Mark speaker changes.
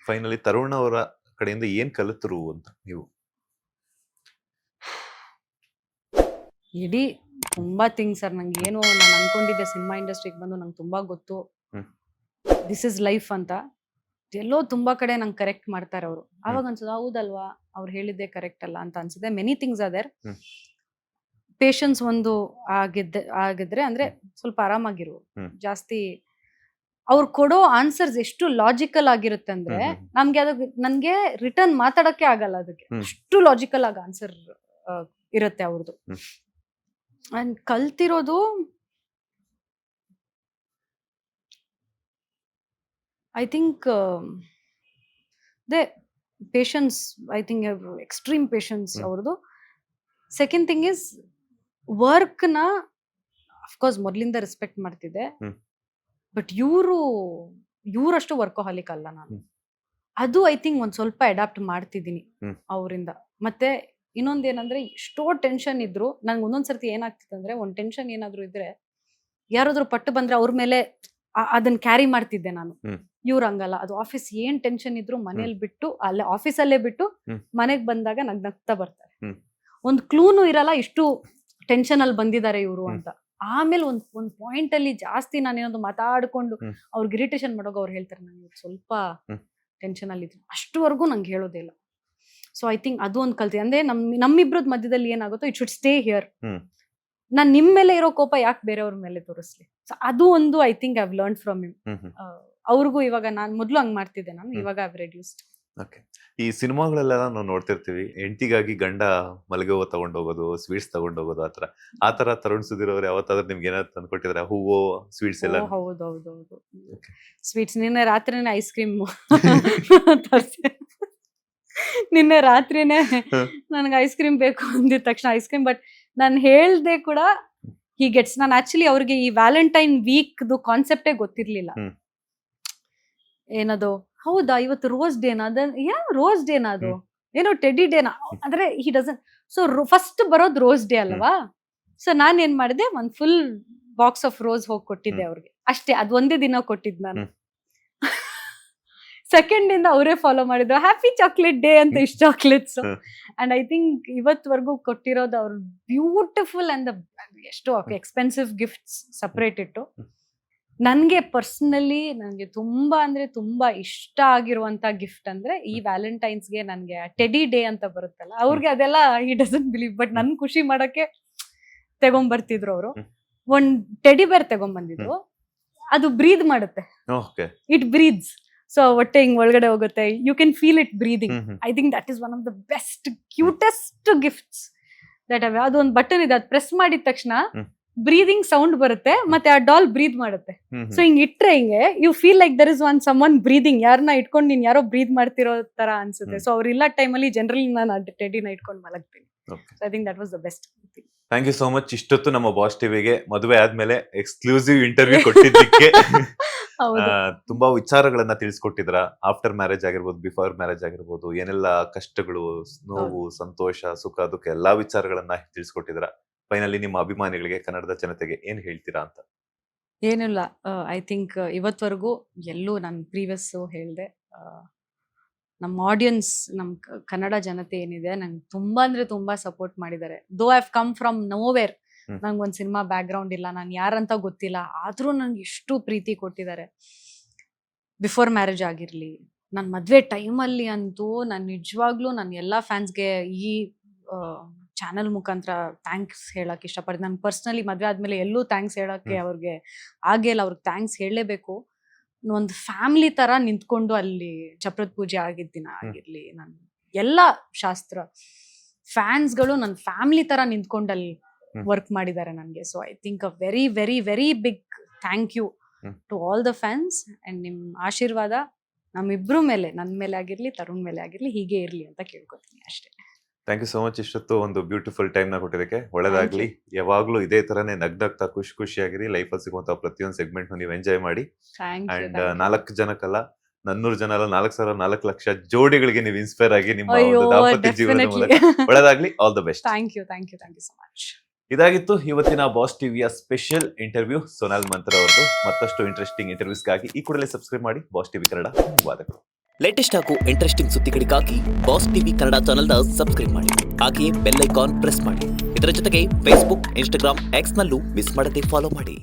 Speaker 1: Finally Tarun ಅವರ ಕಡೆಯಿಂದ ಏನ್ ಕಲಿತರು ಅಂತ ನೀವು?
Speaker 2: ಇಡೀ ತುಂಬಾ ಥಿಂಗ್ಸ್ ಸರ್. ನಂಗೆ ಏನು ನಾನು ಅನ್ಕೊಂಡಿದ್ದೆ ಸಿನಿಮಾ ಇಂಡಸ್ಟ್ರಿಗೆ ಬಂದು ನಂಗೆ ತುಂಬಾ ಗೊತ್ತು ದಿಸ್ ಇಸ್ ಲೈಫ್ ಅಂತ. ಎಲ್ಲೋ ತುಂಬಾ ಕಡೆ ನಂಗೆ ಕರೆಕ್ಟ್ ಮಾಡ್ತಾರೆ ಅವರು. ಆವಾಗ ಅನ್ಸೋದು ಹೌದಲ್ವಾ ಅವ್ರು ಹೇಳಿದ್ದೆ ಕರೆಕ್ಟ್ ಅಲ್ಲ ಅಂತ ಅನ್ಸುತ್ತೆ. ಮೆನಿ ಥಿಂಗ್ಸ್ ಆರ್ ಪೇಷನ್ಸ್ ಒಂದು ಆಗಿದ್ರೆ ಅಂದ್ರೆ ಸ್ವಲ್ಪ ಆರಾಮಾಗಿರು. ಜಾಸ್ತಿ ಅವ್ರು ಕೊಡೋ ಆನ್ಸರ್ಸ್ ಎಷ್ಟು ಲಾಜಿಕಲ್ ಆಗಿರುತ್ತೆ ಅಂದ್ರೆ ನನ್ಗೆ ರಿಟರ್ನ್ ಮಾತಾಡಕ್ಕೆ ಆಗಲ್ಲ. ಅದಕ್ಕೆ ಅಷ್ಟು ಲಾಜಿಕಲ್ ಆಗಿ ಆನ್ಸರ್ ಇರುತ್ತೆ ಅವ್ರದ್ದು. ಅಂಡ್ ಕಲ್ತಿರೋದು I think the patience. I think extreme patience ಅವ್ರದ್ದು. ಸೆಕೆಂಡ್ ಥಿಂಗ್ ಇಸ್ ವರ್ಕ್ ನ ಅಫ್ಕೋರ್ಸ್ ಮೊದ್ಲಿಂದ ರೆಸ್ಪೆಕ್ಟ್ ಮಾಡ್ತಿದ್ದೆ. ಬಟ್ ಇವ್ರಷ್ಟು ವರ್ಕೋಹಾಲಿಕ್ ಅಲ್ಲ ನಾನು. ಅದು ಐ ಥಿಂಕ್ ಒಂದ್ ಸ್ವಲ್ಪ ಅಡಾಪ್ಟ್ ಮಾಡ್ತಿದ್ದೀನಿ ಅವರಿಂದ. ಮತ್ತೆ ಇನ್ನೊಂದೇನಂದ್ರೆ ಎಷ್ಟೋ ಟೆನ್ಷನ್ ಇದ್ರು ನಂಗೆ ಒಂದೊಂದ್ಸರ್ತಿ ಏನಾಗ್ತಿತ್ತು ಅಂದ್ರೆ ಒಂದ್ ಟೆನ್ಷನ್ ಏನಾದ್ರು ಇದ್ರೆ ಯಾರಾದ್ರೂ ಪಟ್ಟು ಬಂದ್ರೆ ಅವ್ರ ಮೇಲೆ ಅದನ್ನ ಕ್ಯಾರಿ ಮಾಡ್ತಿದ್ದೆ ನಾನು. ಇವ್ರ ಹಂಗಲ್ಲ. ಅದು ಆಫೀಸ್ ಏನ್ ಟೆನ್ಷನ್ ಇದ್ರು ಮನೇಲಿ ಬಿಟ್ಟು ಅಲ್ಲೇ ಆಫೀಸಲ್ಲೇ ಬಿಟ್ಟು ಮನೆಗ್ ಬಂದಾಗ ನಗ್ನಗ್ತಾ ಬರ್ತಾರೆ. ಒಂದ್ ಕ್ಲೂನು ಇರಲ್ಲ ಇಷ್ಟು ಟೆನ್ಷನ್ ಅಲ್ಲಿ ಬಂದಿದ್ದಾರೆ ಇವರು ಅಂತ. ಆಮೇಲೆ ಒಂದ್ ಪಾಯಿಂಟ್ ಅಲ್ಲಿ ಜಾಸ್ತಿ ನಾನೇನೊಂದು ಮಾತಾಡ್ಕೊಂಡು ಅವ್ರಿಗೆ ಇರಿಟೇಷನ್ ಮಾಡೋಗ ಅವ್ರು ಹೇಳ್ತಾರೆ ನಂಗೆ ಸ್ವಲ್ಪ ಟೆನ್ಷನ್ ಅಲ್ಲಿ ಇದ್ರು ಅಷ್ಟುವರೆಗೂ ನಂಗೆ ಹೇಳೋದೇ ಇಲ್ಲ. ಸೊ ಐ ಥಿಂಕ್ ಅದು ಒಂದು ಕಲ್ತಿ. ಅಂದ್ರೆ ನಮ್ಮಿಬ್ರದ್ ಮಧ್ಯದಲ್ಲಿ ಏನಾಗುತ್ತೋ ಇಟ್ ಶುಡ್ ಸ್ಟೇ ಹಿಯರ್. ನಾನ್ ನಿಮ್ ಮೇಲೆ ಇರೋ ಕೋಪ ಯಾಕೆ ಬೇರೆಯವ್ರ ಮೇಲೆ ತೋರಿಸ್ಲಿ. ಸೊ ಅದು ಒಂದು I think I've learn from him. ಅವ್ರಿಗೂ ಇವಾಗ ನಾನ್ ಮೊದ್ಲು ಹಂಗ್ ಮಾಡ್ತಿದ್ದೆ ನಾನು, ಇವಾಗ ಐವ್ ರೆಡ್ಯೂಸ್ಡ್.
Speaker 1: ಓಕೆ. ಈ ಸಿನಿಮಾಗಳೆಲ್ಲ ನಾವು ನೋಡ್ತಿರ್ತೀವಿ, ಹೆಂಡತಿಗಾಗಿ ಗಂಡ ಮಲಗೆ ಹೂವು ತಗೊಂಡೋಗೋದು, ಸ್ವೀಟ್ಸ್ ತಗೊಂಡೋಗೋದು, ಆತರ ತರುಣ್ ಸುಧೀರ್ ಅವ್ರು ಯಾವತ್ತಾದ್ರೂ ನಿಮ್ಗೆ ಏನಾದ್ರು ತಂದ್ಕೊಟ್ಟಿದ್ರೆ ಹೂವು ಸ್ವೀಟ್ಸ್ ಎಲ್ಲ?
Speaker 2: ಹೌದೌದೌದು. ಸ್ವೀಟ್ಸ್ ನಿನ್ನೆ ರಾತ್ರಿನೇ ಐಸ್ ಕ್ರೀಮ್ ನಿನ್ನೆ ರಾತ್ರಿನೇ ನನ್ಗೆ ಐಸ್ ಕ್ರೀಮ್ ಬೇಕು ಅಂದಿದ ತಕ್ಷಣ ಐಸ್ ಕ್ರೀಮ್. ಬಟ್ ನಾನು ಹೇಳ್ದೆ ಕೂಡ ಹೀಗೆಟ್ಸ್. ನಾನು ಆಕ್ಚುಲಿ ಅವ್ರಿಗೆ ಈ ವ್ಯಾಲೆಂಟೈನ್ ವೀಕ್ ಕಾನ್ಸೆಪ್ಟೇ ಗೊತ್ತಿರ್ಲಿಲ್ಲ. ಏನದು ಹೌದಾ ಇವತ್ತು ರೋಸ್ ಡೇನಾ, ರೋಸ್ ಡೇನಾ ಅದು ಏನೋ ಟೆಡಿ ಡೇನಾ ಅಂದ್ರೆ ಹಿ ಡಸನ್. ಸೊ ಫಸ್ಟ್ ಬರೋದು ರೋಸ್ ಡೇ ಅಲ್ವಾ. ಸೊ ನಾನ್ ಏನ್ ಮಾಡಿದೆ, ಒಂದ್ ಫುಲ್ ಬಾಕ್ಸ್ ಆಫ್ ರೋಸ್ ಹೋಗಿ ಕೊಟ್ಟಿದ್ದೆ ಅವ್ರಿಗೆ ಅಷ್ಟೇ. ಅದ್ ಒಂದೇ ದಿನ ಕೊಟ್ಟಿದ್ ನಾನು. ಸೆಕೆಂಡ್ ಇಂದ ಅವರೇ ಫಾಲೋ ಮಾಡಿದ್ರು, ಹ್ಯಾಪಿ ಚಾಕ್ಲೇಟ್ ಡೇ ಅಂತ ಇಷ್ಟು ಚಾಕ್ಲೇಟ್ಸ್. ಅಂಡ್ ಐ ಥಿಂಕ್ ಇವತ್ವರೆಗೂ ಕೊಟ್ಟಿರೋದು ಅವ್ರು ಬ್ಯೂಟಿಫುಲ್ ಅಂಡ್ ಎಷ್ಟು ಎಕ್ಸ್ಪೆನ್ಸಿವ್ ಗಿಫ್ಟ್ಸ್ ಸಪರೇಟ್ ಇಟ್ಟು. ನನ್ಗೆ ಪರ್ಸನಲಿ ನನಗೆ ತುಂಬಾ ಅಂದ್ರೆ ತುಂಬಾ ಇಷ್ಟ ಆಗಿರುವಂತ ಗಿಫ್ಟ್ ಅಂದ್ರೆ ಈ ವ್ಯಾಲೆಂಟೈನ್ಸ್ಗೆ ನನ್ಗೆ ಟೆಡಿ ಡೇ ಅಂತ ಬರುತ್ತಲ್ಲ, ಅವ್ರಿಗೆ ಅದೆಲ್ಲ ಹಿ ಡಸಂಟ್ ಬಿಲೀವ್. ಬಟ್ ನನ್ ಖುಷಿ ಮಾಡಕ್ಕೆ ತಗೊಂಡ್ಬರ್ತಿದ್ರು ಅವರು. ಒಂದ್ ಟೆಡಿ ಬೇರ್ ತಗೊಂಡ್ಬಂದಿದ್ರು. ಅದು ಬ್ರೀದ್ ಮಾಡುತ್ತೆ, ಇಟ್ ಬ್ರೀದ್ಸ್. ಸೊ ಹೊಟ್ಟೆ ಹಿಂಗ್ ಒಳಗಡೆ ಹೋಗುತ್ತೆ, you can feel it breathing. I think that is one of the best cutest gifts that have. ಅದು ಒಂದು ಬಟನ್ ಇದೆ, ಅದು ಪ್ರೆಸ್ ಮಾಡಿದ ತಕ್ಷಣ ಬ್ರೀದಿಂಗ್ ಸೌಂಡ್ ಬರುತ್ತೆ, ಮತ್ತೆ ಆ ಡಾಲ್ ಬ್ರೀದ್ ಮಾಡುತ್ತೆ. ಸೊ ಹಿಂಗ್ ಇಟ್ರೆ ಹಿಂಗೆ you feel like there is one breathing. ಯಾರನ್ನ ಇಟ್ಕೊಂಡು ನೀನ್ ಯಾರೋ ಬ್ರೀದ್ ಮಾಡ್ತಿರೋ ತರ ಅನ್ಸುತ್ತೆ. ಸೊ ಅವ್ರು ಇಲ್ಲ ಟೈಮಲ್ಲಿ ಜನರಲಿ ನಾನು ಟೆಡಿನ ಇಟ್ಕೊಂಡು ಮಲಗ್ತೀನಿ. I think that was the best thing.
Speaker 1: Thank you so much. ಇಷ್ಟೊತ್ತು ನಮ್ಮ ಬಾಸ್ ಟಿವಿಗೆ ಮದುವೆ ಆದ್ಮೇಲೆ ಎಕ್ಸ್ಕ್ಲೂಸಿವ್ ಇಂಟರ್ವ್ಯೂ ಕೊಟ್ಟಿದ್ದಕ್ಕೆ ತುಂಬಾ ವಿಚಾರಗಳನ್ನ ತಿಳಿಸ್ಕೊಟ್ಟಿದ್ರ. ಆಫ್ಟರ್ ಮ್ಯಾರೇಜ್ ಆಗಿರ್ಬೋದು, ಬಿಫೋರ್ ಮ್ಯಾರೇಜ್ ಆಗಿರ್ಬೋದು, ಏನೆಲ್ಲ ಕಷ್ಟಗಳು, ನೋವು, ಸಂತೋಷ, ಸುಖ, ದುಃಖ ಎಲ್ಲಾ ವಿಚಾರಗಳನ್ನ ತಿಳಿಸ್ಕೊಟ್ಟಿದ್ರ. ಫೈನಲಿ ನಿಮ್ಮ ಅಭಿಮಾನಿಗಳಿಗೆ, ಕನ್ನಡದ ಜನತೆಗೆ ಏನ್ ಹೇಳ್ತೀರಾ ಅಂತ?
Speaker 2: ಏನಿಲ್ಲ, ಐ ಥಿಂಕ್ ಇವತ್ವರೆಗೂ ಎಲ್ಲೂ ನಾನು ಪ್ರೀವಿಯಸ್ ಹೇಳ್ದೆ, ನಮ್ಮ ಆಡಿಯನ್ಸ್, ನಮ್ ಕನ್ನಡ ಜನತೆ ಏನಿದೆ ನಂಗೆ ತುಂಬಾ ಅಂದ್ರೆ ತುಂಬಾ ಸಪೋರ್ಟ್ ಮಾಡಿದ್ದಾರೆ. Though I have come from nowhere. ನಂಗೆ ಒಂದ್ ಸಿನಿಮಾ ಬ್ಯಾಕ್ ಗ್ರೌಂಡ್ ಇಲ್ಲ, ನಾನು ಯಾರಂತ ಗೊತ್ತಿಲ್ಲ, ಆದ್ರೂ ನನ್ಗೆ ಇಷ್ಟು ಪ್ರೀತಿ ಕೊಟ್ಟಿದ್ದಾರೆ. ಬಿಫೋರ್ ಮ್ಯಾರೇಜ್ ಆಗಿರ್ಲಿ, ನನ್ನ ಮದ್ವೆ ಟೈಮಲ್ಲಿ ಅಂತೂ ನಾನು ನಿಜವಾಗ್ಲೂ ನನ್ನ ಎಲ್ಲಾ ಫ್ಯಾನ್ಸ್ಗೆ ಈ ಚಾನಲ್ ಮುಖಾಂತರ ಥ್ಯಾಂಕ್ಸ್ ಹೇಳಕ್ ಇಷ್ಟಪಡ್ತೀನಿ. ನಾನು ಪರ್ಸ್ನಲಿ ಮದ್ವೆ ಆದ್ಮೇಲೆ ಎಲ್ಲೂ ಥ್ಯಾಂಕ್ಸ್ ಹೇಳಕ್ಕೆ ಅವ್ರಿಗೆ ಆಗಿಲ್ಲ. ಅವ್ರಿಗೆ ಥ್ಯಾಂಕ್ಸ್ ಹೇಳಲೇಬೇಕು. ಒಂದು ಫ್ಯಾಮಿಲಿ ತರ ನಿಂತ್ಕೊಂಡು ಅಲ್ಲಿ ಚಪ್ರದ ಪೂಜೆ ಆಗಿದ್ದ ದಿನ ಆಗಿರ್ಲಿ, ನಾನು ಎಲ್ಲ ಶಾಸ್ತ್ರ ಫ್ಯಾನ್ಸ್ಗಳು ನನ್ನ ಫ್ಯಾಮಿಲಿ ತರ ನಿಂತ್ಕೊಂಡು ಅಲ್ಲಿ ವರ್ಕ್ ಮಾಡಿದ್ದಾರೆ ನನಗೆ. So I think a very very very big thank you to all the fans. And ನಿಮ್ ಆಶೀರ್ವಾದ ನಮ್ಮಿಬ್ರು ಮೇಲೆ, ನನ್ನ ಮೇಲೆ ಆಗಿರ್ಲಿ, ತರುಣ್ ಮೇಲೆ ಆಗಿರ್ಲಿ, ಹೀಗೆ ಇರ್ಲಿ ಅಂತ ಕೇಳ್ಕೊತೀನಿ ಅಷ್ಟೇ.
Speaker 1: Thank you so much. ಇಷ್ಟೊತ್ತು ಒಂದು ಬ್ಯೂಟಿಫುಲ್ ಟೈಮ್ ನ ಕೊಟ್ಟಿದ್ದಕ್ಕೆ ಒಳ್ಳೇದಾಗ್ಲಿ. ಯಾವಾಗ್ಲೂ ಇದೇ ತರನೇ ನಗ್ನಗ್ತಾ ಖುಷಿಯಾಗಿರಿ. ಲೈಫಲ್ಲಿ ಸಿಗುವಂತ ಪ್ರತಿಯೊಂದು ಸೆಗ್ಮೆಂಟ್ ನೀವು ಎಂಜಾಯ್ ಮಾಡಿ. ಅಂಡ್ 4 ಜನಕ್ಕಲ್ಲ, 400 ಜನ ಅಲ್ಲ, 4 ಲಕ್ಷ ಜೋಡಿಗಳಿಗೆ ನೀವು ಇನ್ಸ್ಪೈರ್ ಆಗಿ ನಿಮ್ಮ ದಾಂಪತ್ಯ ಜೀವನದ ಮೂಲಕ ಒಳ್ಳೇದಾಗ್ಲಿ. All the best.
Speaker 2: Thank you so much.
Speaker 1: ಇದಾಗಿತ್ತು ಇವತ್ತಿನ ಬಾಸ್ ಟಿವಿಯ ಸ್ಪೆಷಲ್ ಇಂಟರ್ವ್ಯೂ ಸೋನಾಲ್ ಮಂತ್ರ ಅವರದು. ಮತ್ತಷ್ಟು ಇಂಟ್ರೆಸ್ಟಿಂಗ್ ಇಂಟರ್ವ್ಯೂಸ್ಗಾಗಿ ಈ ಕೂಡಲೇ ಸಬ್ಸ್ಕ್ರೈಬ್ ಮಾಡಿ ಬಾಸ್ ಟಿವಿ ಕನ್ನಡ. ಧನ್ಯವಾದಗಳು.
Speaker 3: ಲೇಟೆಸ್ಟ್ ಹಾಗೂ ಇಂಟ್ರೆಸ್ಟಿಂಗ್ ಸುದ್ದಿಗಳಿಗಾಗಿ ಬಾಸ್ ಟಿವಿ ಕನ್ನಡ ಚಾನೆಲ್ನ ಸಬ್ಸ್ಕ್ರೈಬ್ ಮಾಡಿ. ಹಾಗೆಯೇ ಬೆಲ್ ಐಕಾನ್ ಪ್ರೆಸ್ ಮಾಡಿ. ಇದರ ಜೊತೆಗೆ ಫೇಸ್ಬುಕ್, ಇನ್ಸ್ಟಾಗ್ರಾಮ್, ಎಕ್ಸ್ನಲ್ಲೂ ಮಿಸ್ ಮಾಡದೆ ಫಾಲೋ ಮಾಡಿ.